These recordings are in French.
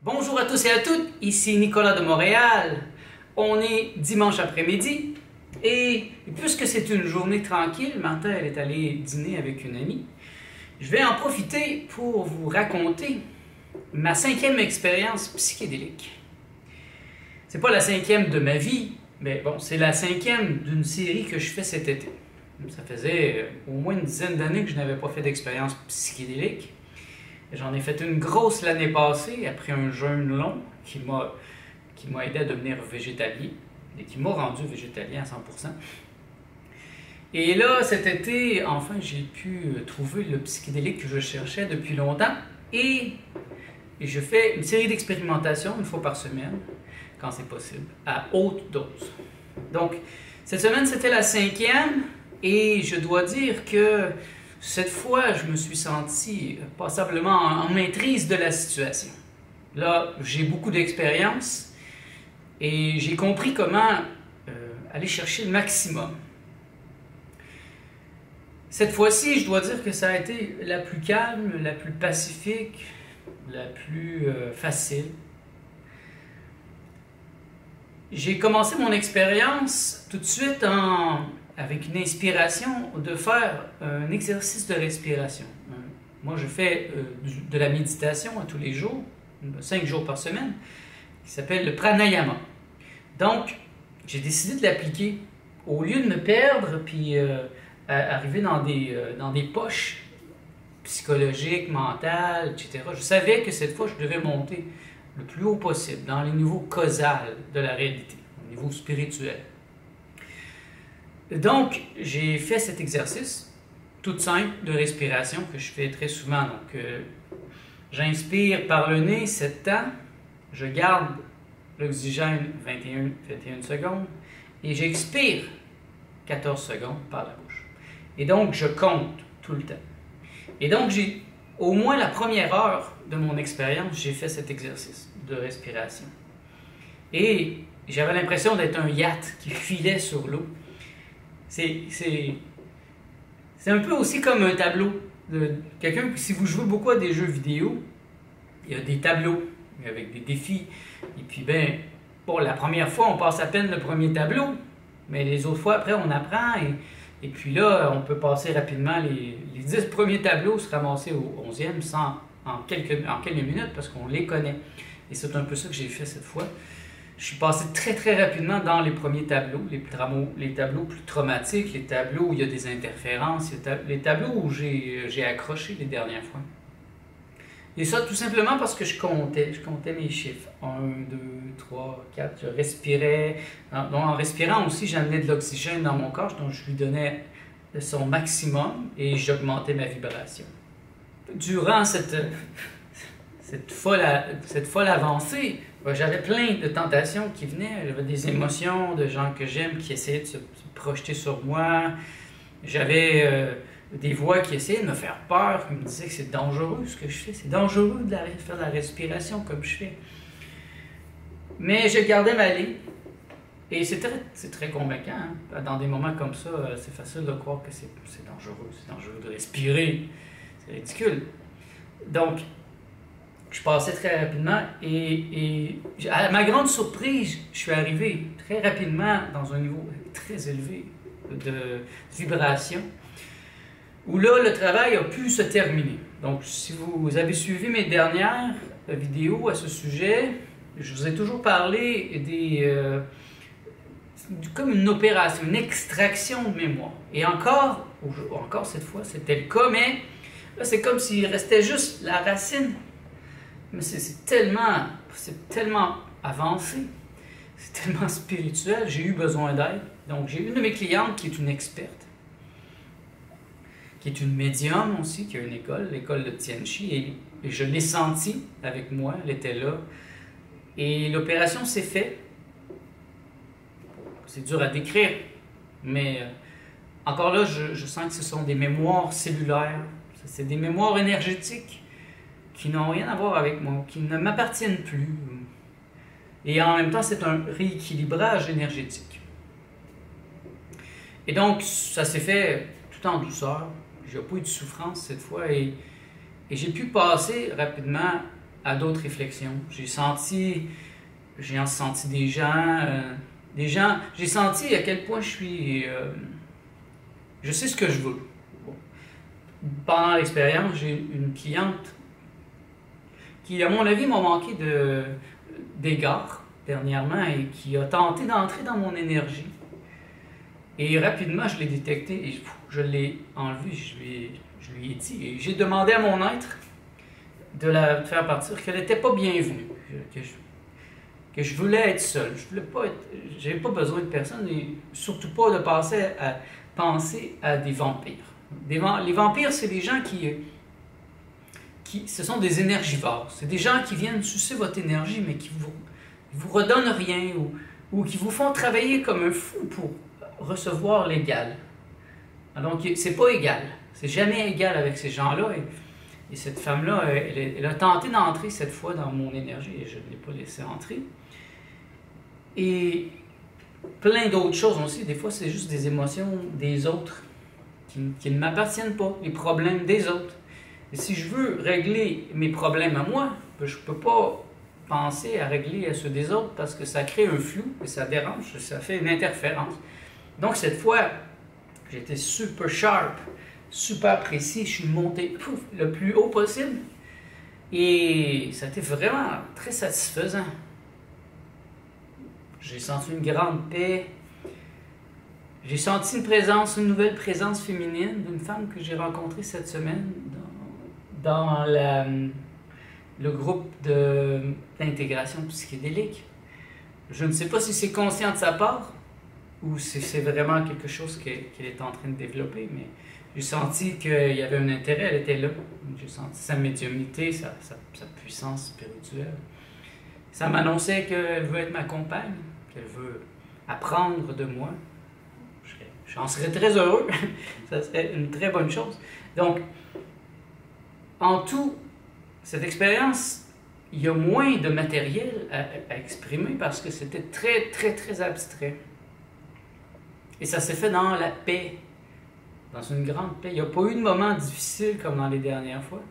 Bonjour à tous et à toutes, ici Nicolas de Montréal. On est dimanche après-midi et puisque c'est une journée tranquille, Martha elle est allée dîner avec une amie. Je vais en profiter pour vous raconter ma 5e expérience psychédélique. C'est pas la 5e de ma vie, mais bon, c'est la 5e d'une série que je fais cet été. Ça faisait au moins une dizaine d'années que je n'avais pas fait d'expérience psychédélique. J'en ai fait une grosse l'année passée, après un jeûne long qui m'a aidé à devenir végétalien et qui m'a rendu végétalien à 100%. Et là, cet été, enfin, j'ai pu trouver le psychédélique que je cherchais depuis longtemps et je fais une série d'expérimentations une fois par semaine, quand c'est possible, à haute dose. Donc, cette semaine, c'était la 5e et je dois dire que cette fois, je me suis senti passablement en maîtrise de la situation. Là, j'ai beaucoup d'expérience et j'ai compris comment aller chercher le maximum. Cette fois-ci, je dois dire que ça a été la plus calme, la plus pacifique, la plus facile. J'ai commencé mon expérience tout de suite avec une inspiration de faire un exercice de respiration. Moi, je fais de la méditation à tous les jours, 5 jours par semaine, qui s'appelle le pranayama. Donc, j'ai décidé de l'appliquer. Au lieu de me perdre puis arriver dans des poches psychologiques, mentales, etc., je savais que cette fois, je devais monter le plus haut possible, dans les niveaux causals de la réalité, au niveau spirituel. Donc, j'ai fait cet exercice, tout simple, de respiration que je fais très souvent. Donc, j'inspire par le nez 7 temps, je garde l'oxygène 21 secondes et j'expire 14 secondes par la bouche. Et donc, je compte tout le temps. Et donc, au moins la première heure de mon expérience, j'ai fait cet exercice de respiration. Et j'avais l'impression d'être un yacht qui filait sur l'eau. C'est un peu aussi comme un tableau. Quelqu'un, si vous jouez beaucoup à des jeux vidéo, il y a des tableaux avec des défis. Et puis, pour la première fois, on passe à peine le premier tableau, mais les autres fois, après, on apprend. Et puis là, on peut passer rapidement les 10 premiers tableaux, se ramasser au 11e en quelques minutes parce qu'on les connaît. Et c'est un peu ça que j'ai fait cette fois. Je suis passé très très rapidement dans les premiers tableaux, les tableaux plus traumatiques, les tableaux où il y a des interférences, les tableaux où j'ai accroché les dernières fois. Et ça tout simplement parce que je comptais mes chiffres. 1, 2, 3, 4, je respirais. En respirant aussi, j'amenais de l'oxygène dans mon corps, donc je lui donnais son maximum et j'augmentais ma vibration. Durant cette folle avancée, j'avais plein de tentations qui venaient. J'avais des émotions de gens que j'aime qui essayaient de se projeter sur moi. J'avais des voix qui essayaient de me faire peur, qui me disaient que c'est dangereux ce que je fais. C'est dangereux de faire de la respiration comme je fais. Mais je gardais ma ligne. Et c'est très convaincant. Hein? Dans des moments comme ça, c'est facile de croire que c'est dangereux. C'est dangereux de respirer. C'est ridicule. Donc, je passais très rapidement et à ma grande surprise, je suis arrivé très rapidement dans un niveau très élevé de vibration où là, le travail a pu se terminer. Donc, si vous avez suivi mes dernières vidéos à ce sujet, je vous ai toujours parlé comme une opération, une extraction de mémoire. Et encore cette fois, c'était le cas, mais là, c'est comme s'il restait juste la racine. Mais c'est tellement avancé, c'est tellement spirituel, j'ai eu besoin d'aide. Donc j'ai une de mes clientes qui est une experte, qui est une médium aussi, qui a une école, l'école de Tianchi, et je l'ai sentie avec moi, elle était là. Et l'opération s'est faite. C'est dur à décrire, mais encore là, je sens que ce sont des mémoires cellulaires, c'est des mémoires énergétiques qui n'ont rien à voir avec moi, qui ne m'appartiennent plus. Et en même temps, c'est un rééquilibrage énergétique. Et donc, ça s'est fait tout en douceur. J'ai pas eu de souffrance cette fois et j'ai pu passer rapidement à d'autres réflexions. J'ai senti des gens, j'ai senti à quel point je sais ce que je veux. Bon. Pendant l'expérience, j'ai une cliente qui, à mon avis, m'a manqué d'égard dernièrement et qui a tenté d'entrer dans mon énergie. Et rapidement, je l'ai détecté et je l'ai enlevé, je lui ai dit. Et j'ai demandé à mon être de la faire partir, qu'elle n'était pas bienvenue, que je voulais être seul. J'avais pas besoin de personne et surtout pas de penser à des vampires. Les vampires, c'est des gens ce sont des énergivores. C'est des gens qui viennent sucer votre énergie, mais qui vous redonnent rien ou qui vous font travailler comme un fou pour recevoir l'égal. Donc, c'est pas égal. C'est jamais égal avec ces gens-là. Et cette femme-là, elle a tenté d'entrer cette fois dans mon énergie et je ne l'ai pas laissée entrer. Et plein d'autres choses aussi. Des fois, c'est juste des émotions des autres qui ne m'appartiennent pas, les problèmes des autres. Et si je veux régler mes problèmes à moi, je ne peux pas penser à régler ceux des autres parce que ça crée un flou et ça dérange, ça fait une interférence. Donc cette fois, j'étais super sharp, super précis, je suis monté le plus haut possible et ça a été vraiment très satisfaisant. J'ai senti une grande paix. J'ai senti une nouvelle présence féminine d'une femme que j'ai rencontrée cette semaine dans le groupe d'intégration psychédélique. Je ne sais pas si c'est conscient de sa part ou si c'est vraiment quelque chose qu'elle est en train de développer, mais j'ai senti qu'il y avait un intérêt, elle était là. J'ai senti sa médiumnité, sa puissance spirituelle. Ça m'annonçait qu'elle veut être ma compagne, qu'elle veut apprendre de moi. J'en serais très heureux. Ça serait une très bonne chose. Donc, en tout, cette expérience, il y a moins de matériel à exprimer parce que c'était très, très, très abstrait. Et ça s'est fait dans la paix, dans une grande paix. Il n'y a pas eu de moment difficile comme dans les dernières fois.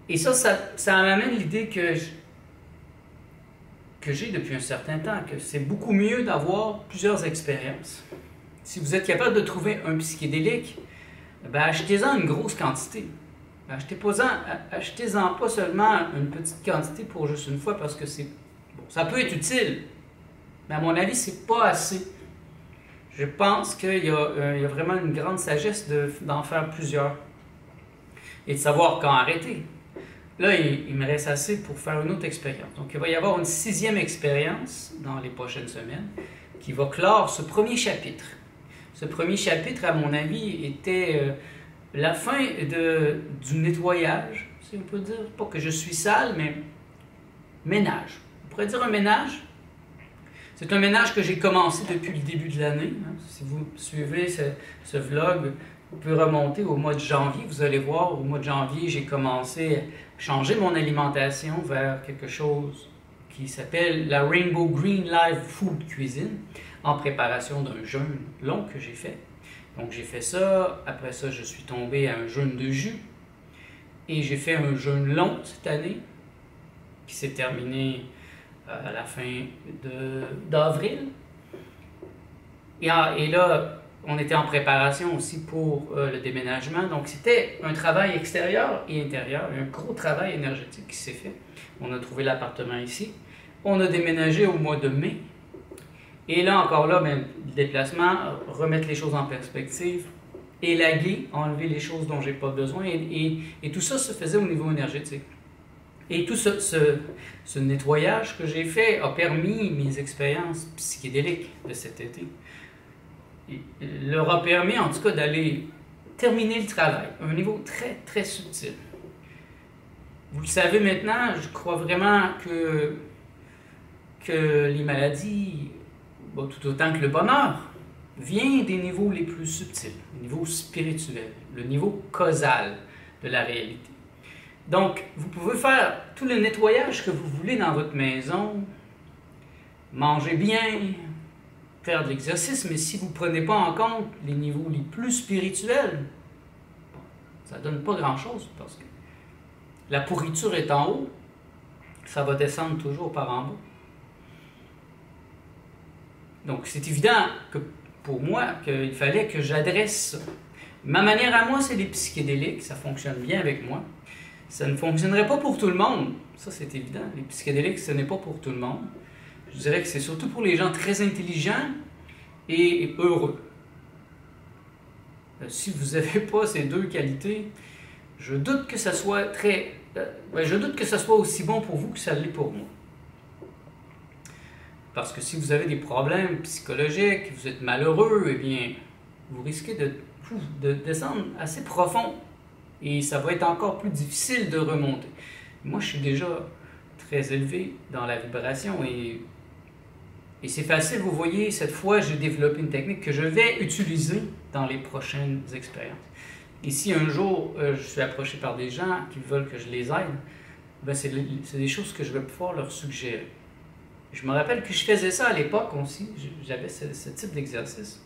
Et ça m'amène l'idée que j'ai depuis un certain temps, que c'est beaucoup mieux d'avoir plusieurs expériences. Si vous êtes capable de trouver un psychédélique, ben achetez-en une grosse quantité. Achetez-en pas seulement une petite quantité pour juste une fois, parce que ça peut être utile, mais à mon avis, c'est pas assez. Je pense qu'il y a vraiment une grande sagesse d'en faire plusieurs et de savoir quand arrêter. Là, il me reste assez pour faire une autre expérience. Donc, il va y avoir une 6e expérience dans les prochaines semaines qui va clore ce premier chapitre. Ce premier chapitre, à mon avis, était la fin du nettoyage, si on peut dire. Pas que je suis sale, mais ménage. On pourrait dire un ménage. C'est un ménage que j'ai commencé depuis le début de l'année. Si vous suivez ce vlog, vous pouvez remonter au mois de janvier. Vous allez voir, au mois de janvier, j'ai commencé à changer mon alimentation vers quelque chose qui s'appelle la Rainbow Green Live Food Cuisine, en préparation d'un jeûne long que j'ai fait. Donc j'ai fait ça, après ça je suis tombé à un jeûne de jus, et j'ai fait un jeûne long cette année, qui s'est terminé à la fin d'avril. Et là, on était en préparation aussi pour le déménagement. Donc, c'était un travail extérieur et intérieur, un gros travail énergétique qui s'est fait. On a trouvé l'appartement ici. On a déménagé au mois de mai. Et là, encore là, le déplacement, remettre les choses en perspective, élaguer, enlever les choses dont j'ai pas besoin. Et tout ça se faisait au niveau énergétique. Et tout ce nettoyage que j'ai fait a permis mes expériences psychédéliques de cet été. Il leur a permis, en tout cas, d'aller terminer le travail à un niveau très, très subtil. Vous le savez maintenant, je crois vraiment que les maladies, tout autant que le bonheur, vient des niveaux les plus subtils, le niveau spirituel, le niveau causal de la réalité. Donc, vous pouvez faire tout le nettoyage que vous voulez dans votre maison, manger bien, faire de l'exercice, mais si vous ne prenez pas en compte les niveaux les plus spirituels, ça ne donne pas grand-chose parce que la pourriture est en haut, ça va descendre toujours par en bas. Donc c'est évident que pour moi qu'il fallait que j'adresse ça. Ma manière à moi, c'est les psychédéliques, ça fonctionne bien avec moi. Ça ne fonctionnerait pas pour tout le monde, ça c'est évident. Les psychédéliques, ce n'est pas pour tout le monde. Je dirais que c'est surtout pour les gens très intelligents et heureux. Si vous n'avez pas ces deux qualités, je doute que ça soit je doute que ça soit aussi bon pour vous que ça l'est pour moi. Parce que si vous avez des problèmes psychologiques, vous êtes malheureux, eh bien, vous risquez de descendre assez profond. Et ça va être encore plus difficile de remonter. Moi, je suis déjà très élevé dans la vibration et c'est facile. Vous voyez, cette fois, j'ai développé une technique que je vais utiliser dans les prochaines expériences. Et si un jour, je suis approché par des gens qui veulent que je les aide, ben c'est des choses que je vais pouvoir leur suggérer. Je me rappelle que je faisais ça à l'époque aussi. J'avais ce type d'exercice.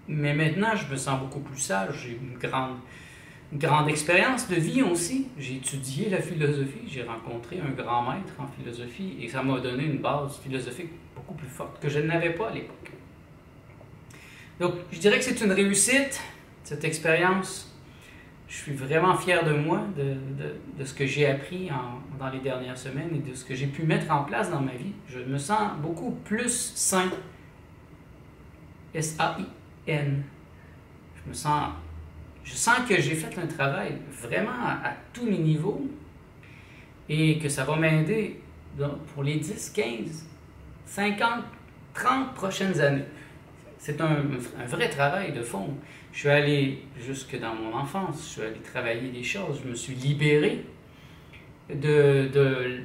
Mais maintenant, je me sens beaucoup plus sage. J'ai une grande expérience de vie aussi. J'ai étudié la philosophie. J'ai rencontré un grand maître en philosophie et ça m'a donné une base philosophique beaucoup plus forte que je n'avais pas à l'époque. Donc, je dirais que c'est une réussite, cette expérience. Je suis vraiment fier de moi, de ce que j'ai appris dans les dernières semaines et de ce que j'ai pu mettre en place dans ma vie. Je me sens beaucoup plus sain. S-A-I-N. Je sens que j'ai fait un travail vraiment à tous les niveaux et que ça va m'aider pour les 10, 15, 50, 30 prochaines années. C'est un vrai travail de fond. Je suis allé jusque dans mon enfance, je suis allé travailler des choses, je me suis libéré de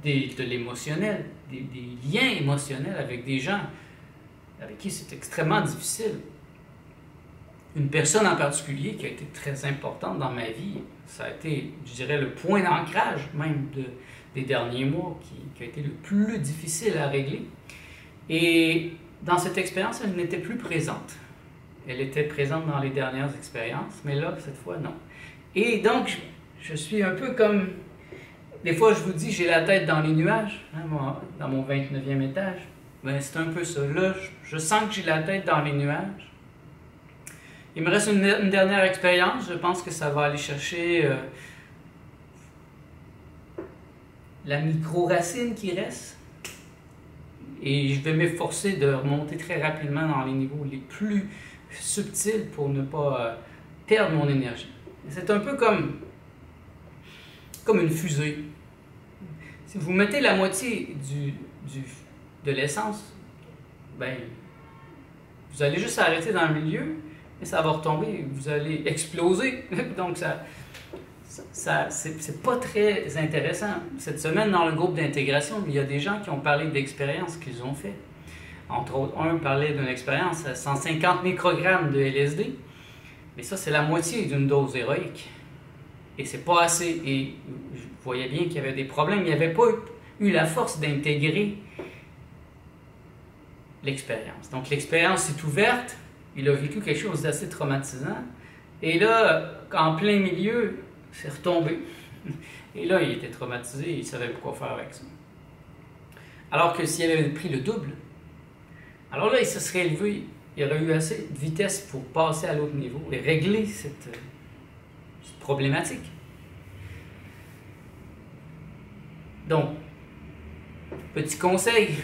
l'émotionnel, des liens émotionnels avec des gens avec qui c'est extrêmement difficile. Une personne en particulier qui a été très importante dans ma vie, ça a été, je dirais, le point d'ancrage même des derniers mois qui a été le plus difficile à régler. Et dans cette expérience, elle n'était plus présente. Elle était présente dans les dernières expériences, mais là, cette fois, non. Et donc, je suis un peu comme... Des fois, je vous dis, j'ai la tête dans les nuages, hein, dans mon 29e étage. Ben, c'est un peu ça. Là, je sens que j'ai la tête dans les nuages. Il me reste une dernière expérience. Je pense que ça va aller chercher la micro-racine qui reste. Et je vais m'efforcer de remonter très rapidement dans les niveaux les plus subtils pour ne pas perdre mon énergie. C'est un peu comme une fusée. Si vous mettez la moitié de l'essence, ben, vous allez juste arrêter dans le milieu et ça va retomber, vous allez exploser. Donc c'est pas très intéressant. Cette semaine, dans le groupe d'intégration, il y a des gens qui ont parlé d'expériences qu'ils ont fait. Entre autres, un parlait d'une expérience à 150 microgrammes de LSD, mais ça, c'est la moitié d'une dose héroïque. Et c'est pas assez. Et je voyais bien qu'il y avait des problèmes. Il n'y avait pas eu la force d'intégrer l'expérience. Donc l'expérience est ouverte. Il a vécu quelque chose d'assez traumatisant. Et là, en plein milieu, c'est retombé. Et là, il était traumatisé et il ne savait pas quoi faire avec ça. Alors que s'il avait pris le double, alors là, il se serait élevé. Il aurait eu assez de vitesse pour passer à l'autre niveau et régler cette problématique. Donc, petit conseil,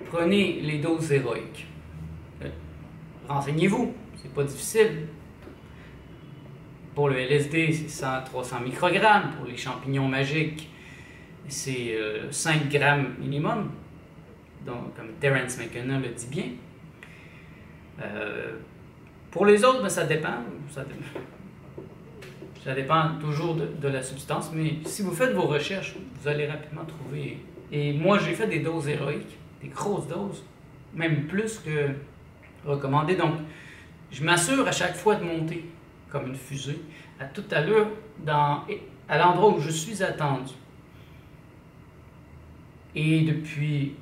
prenez les doses héroïques. Renseignez-vous, c'est pas difficile. Pour le LSD, c'est 100-300 microgrammes. Pour les champignons magiques, c'est 5 grammes minimum. Donc, comme Terence McKenna le dit bien. Pour les autres, ben, ça dépend. Ça dépend toujours de la substance, mais si vous faites vos recherches, vous allez rapidement trouver. Et moi, j'ai fait des doses héroïques, des grosses doses, même plus que recommandé. Donc, je m'assure à chaque fois de monter comme une fusée, à toute allure, à l'endroit où je suis attendu. Et depuis,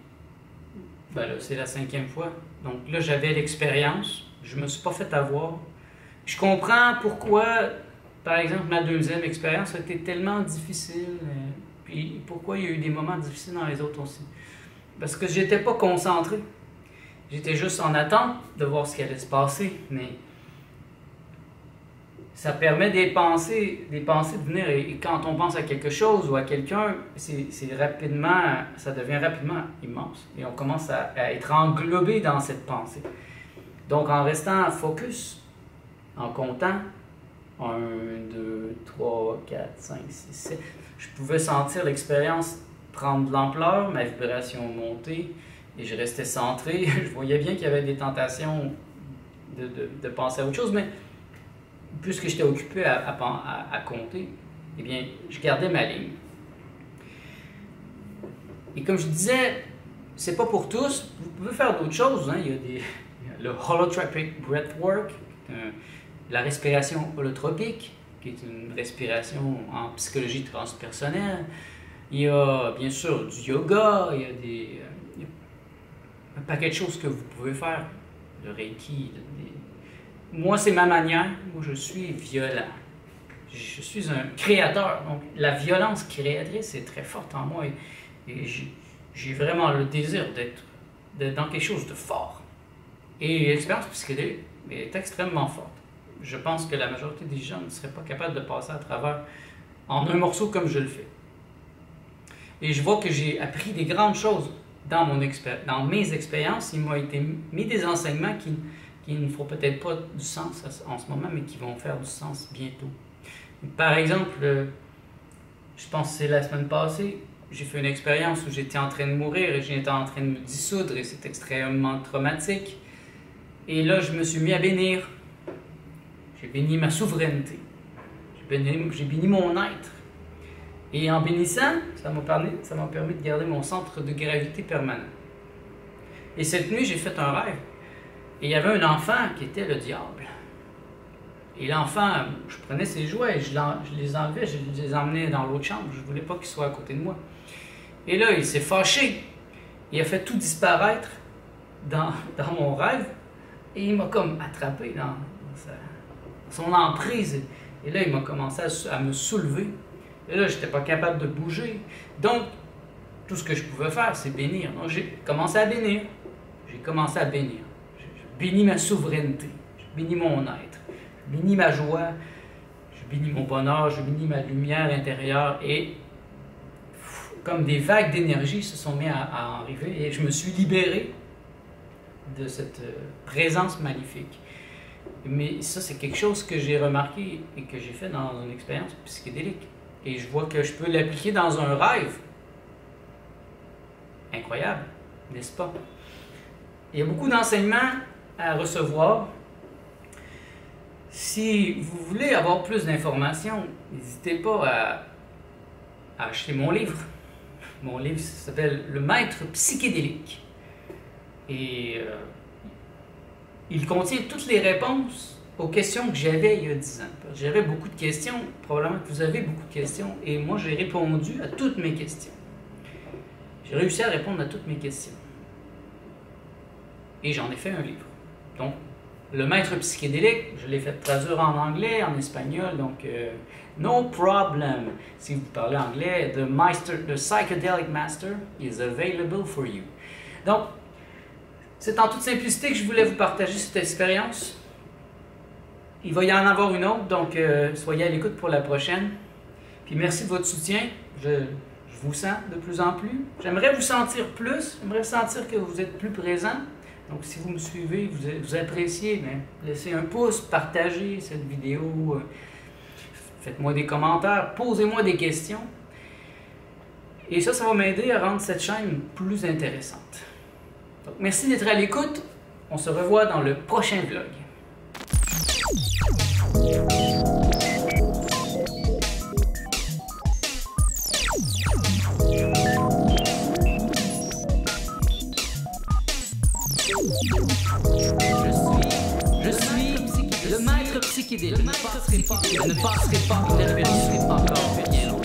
ben là, c'est la 5e fois. Donc là, j'avais l'expérience, je ne me suis pas fait avoir. Je comprends pourquoi par exemple, ma deuxième expérience a été tellement difficile. Puis pourquoi il y a eu des moments difficiles dans les autres aussi? Parce que j'étais pas concentré. J'étais juste en attente de voir ce qui allait se passer. Mais ça permet des pensées de venir. Et quand on pense à quelque chose ou à quelqu'un, ça devient rapidement immense. Et on commence à être englobé dans cette pensée. Donc en restant focus, en comptant, 1, 2, 3, 4, 5, 6, 7. Je pouvais sentir l'expérience prendre de l'ampleur, ma vibration monter, et je restais centré. Je voyais bien qu'il y avait des tentations de penser à autre chose, mais puisque j'étais occupé à compter, eh bien, je gardais ma ligne. Et comme je disais, c'est pas pour tous. Vous pouvez faire d'autres choses. Hein. Il y a le holotropic breathwork, la respiration holotropique, qui est une respiration en psychologie transpersonnelle. Il y a bien sûr du yoga, il y a un paquet de choses que vous pouvez faire, le reiki. Moi, c'est ma manière. Moi, je suis violent. Je suis un créateur. Donc, la violence créatrice est très forte en moi et j'ai vraiment le désir d'être dans quelque chose de fort. Et l'expérience psychédélique est extrêmement forte. Je pense que la majorité des gens ne seraient pas capables de passer à travers en un morceau comme je le fais. Et je vois que j'ai appris des grandes choses dans mes expériences. Il m'a été mis des enseignements qui ne font peut-être pas du sens en ce moment, mais qui vont faire du sens bientôt. Par exemple, je pense que c'est la semaine passée, j'ai fait une expérience où j'étais en train de mourir et j'étais en train de me dissoudre et c'est extrêmement traumatique. Et là, je me suis mis à bénir. J'ai béni ma souveraineté. J'ai béni mon être. Et en bénissant, ça m'a permis de garder mon centre de gravité permanent. Et cette nuit, j'ai fait un rêve. Et il y avait un enfant qui était le diable. Et l'enfant, je prenais ses jouets, je les enlevais, je les emmenais dans l'autre chambre. Je ne voulais pas qu'il soit à côté de moi. Et là, il s'est fâché. Il a fait tout disparaître dans mon rêve. Et il m'a comme attrapé dans son emprise. Et là, il m'a commencé à me soulever. Et là, je n'étais pas capable de bouger. Donc, tout ce que je pouvais faire, c'est bénir. Donc, j'ai commencé à bénir. J'ai commencé à bénir. Je bénis ma souveraineté. Je bénis mon être. Je bénis ma joie. Je bénis mon bonheur. Je bénis ma lumière intérieure. Et comme des vagues d'énergie se sont mises à arriver. Et je me suis libéré de cette présence maléfique. Mais ça, c'est quelque chose que j'ai remarqué et que j'ai fait dans une expérience psychédélique. Et je vois que je peux l'appliquer dans un rêve. Incroyable, n'est-ce pas? Il y a beaucoup d'enseignements à recevoir. Si vous voulez avoir plus d'informations, n'hésitez pas à acheter mon livre. Mon livre s'appelle « Le maître psychédélique ». Et il contient toutes les réponses aux questions que j'avais il y a 10 ans. J'avais beaucoup de questions, probablement que vous avez beaucoup de questions, et moi j'ai répondu à toutes mes questions. J'ai réussi à répondre à toutes mes questions. Et j'en ai fait un livre. Donc, le maître psychédélique, je l'ai fait traduire en anglais, en espagnol, donc no problem. Si vous parlez anglais, the psychedelic master is available for you. Donc, c'est en toute simplicité que je voulais vous partager cette expérience. Il va y en avoir une autre, donc soyez à l'écoute pour la prochaine. Puis merci de votre soutien. Je vous sens de plus en plus. J'aimerais vous sentir plus. J'aimerais sentir que vous êtes plus présent. Donc si vous me suivez, vous appréciez, bien, laissez un pouce, partagez cette vidéo. Faites-moi des commentaires, posez-moi des questions. Et ça va m'aider à rendre cette chaîne plus intéressante. Donc, merci d'être à l'écoute. On se revoit dans le prochain vlog. Je suis le maître psychédélique. Je ne passerai pas, je ne vérifierai pas encore bien.